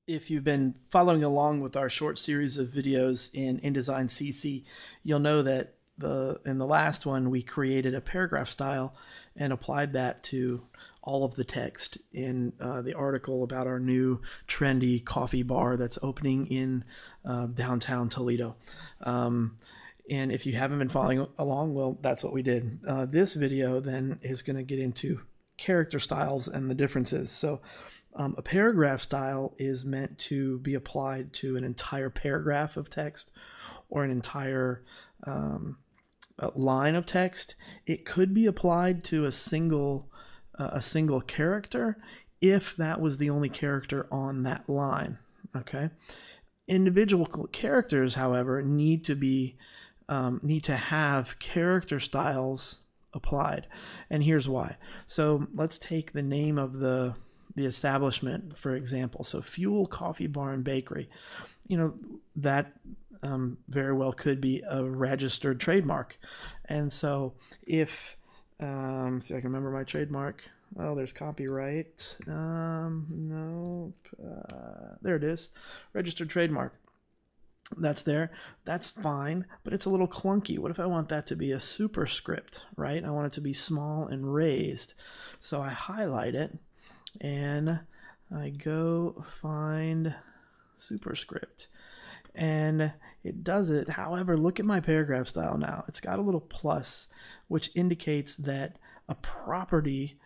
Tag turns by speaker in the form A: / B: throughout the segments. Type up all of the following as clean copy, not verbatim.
A: If you've been following along with our short series of videos in InDesign CC, you'll know that in the last one we created a paragraph style and applied that to all of the text in the article about our new trendy coffee bar that's opening in downtown Toledo. And if you haven't been following along, well, that's what we did. This video then is going to get into character styles and the differences. So a paragraph style is meant to be applied to an entire paragraph of text or an entire line of text. It could be applied to a single character if that was the only character on that line. Okay. Individual characters, however, need to have character styles applied, and here's why. So let's take the name of the establishment, for example. So Fuel Coffee Bar and Bakery, that very well could be a registered trademark. And so if see if I can remember my trademark. Oh, there's copyright. Nope. There it is. Registered trademark. That's there. That's fine, but it's a little clunky. What if I want that to be a superscript, right? I want it to be small and raised. So I highlight it and I go find superscript, and it does it. However, look at my paragraph style now. It's got a little plus, which indicates that a property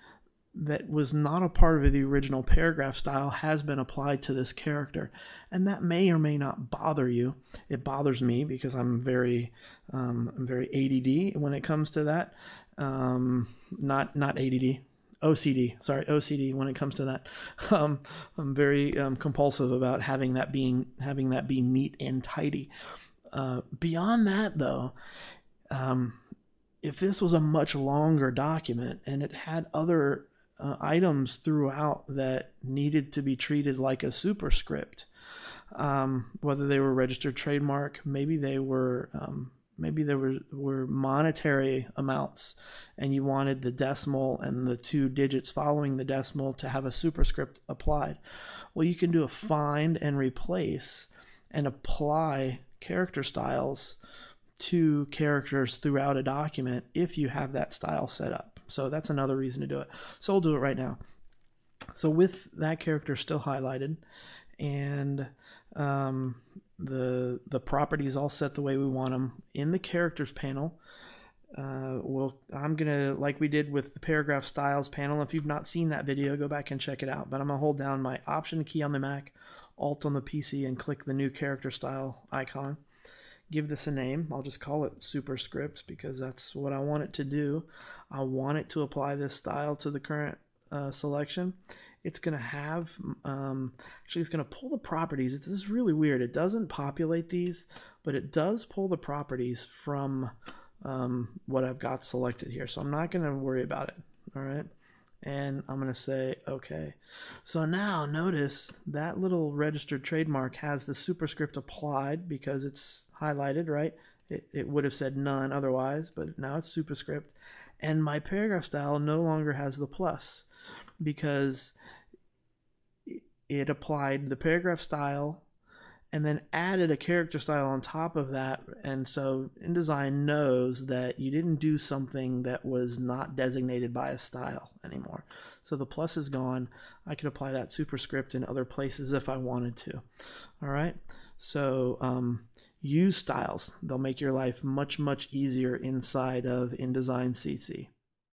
A: that was not a part of the original paragraph style has been applied to this character, and that may or may not bother you. It bothers me because I'm very ADD when it comes to that. Not ADD. OCD when it comes to that. I'm very compulsive about having that be neat and tidy. Beyond that, though, if this was a much longer document and it had other items throughout that needed to be treated like a superscript, whether they were registered trademark, maybe there were monetary amounts, and you wanted the decimal and the 2 digits following the decimal to have a superscript applied. Well, you can do a find and replace and apply character styles to characters throughout a document if you have that style set up. So that's another reason to do it. So we'll do it right now. So with that character still highlighted and the properties all set the way we want them in the characters panel, I'm gonna, like we did with the paragraph styles panel, if you've not seen that video, go back and check it out. But I'm gonna hold down my Option key on the Mac, Alt on the PC, and click the new character style icon. Give this a name. I'll just call it superscript because that's what I want it to do. I want it to apply this style to the current selection. It's going to have, actually it's going to pull the properties. This is really weird. It doesn't populate these, but it does pull the properties from what I've got selected here. So I'm not going to worry about it. All right. And I'm going to say, okay. So now notice that little registered trademark has the superscript applied because it's highlighted, right? It would have said none otherwise, but now it's superscript. And my paragraph style no longer has the plus because it applied the paragraph style and then added a character style on top of that. And so InDesign knows that you didn't do something that was not designated by a style anymore. So the plus is gone. I could apply that superscript in other places if I wanted to. All right. So use styles. They'll make your life much, much easier inside of InDesign CC.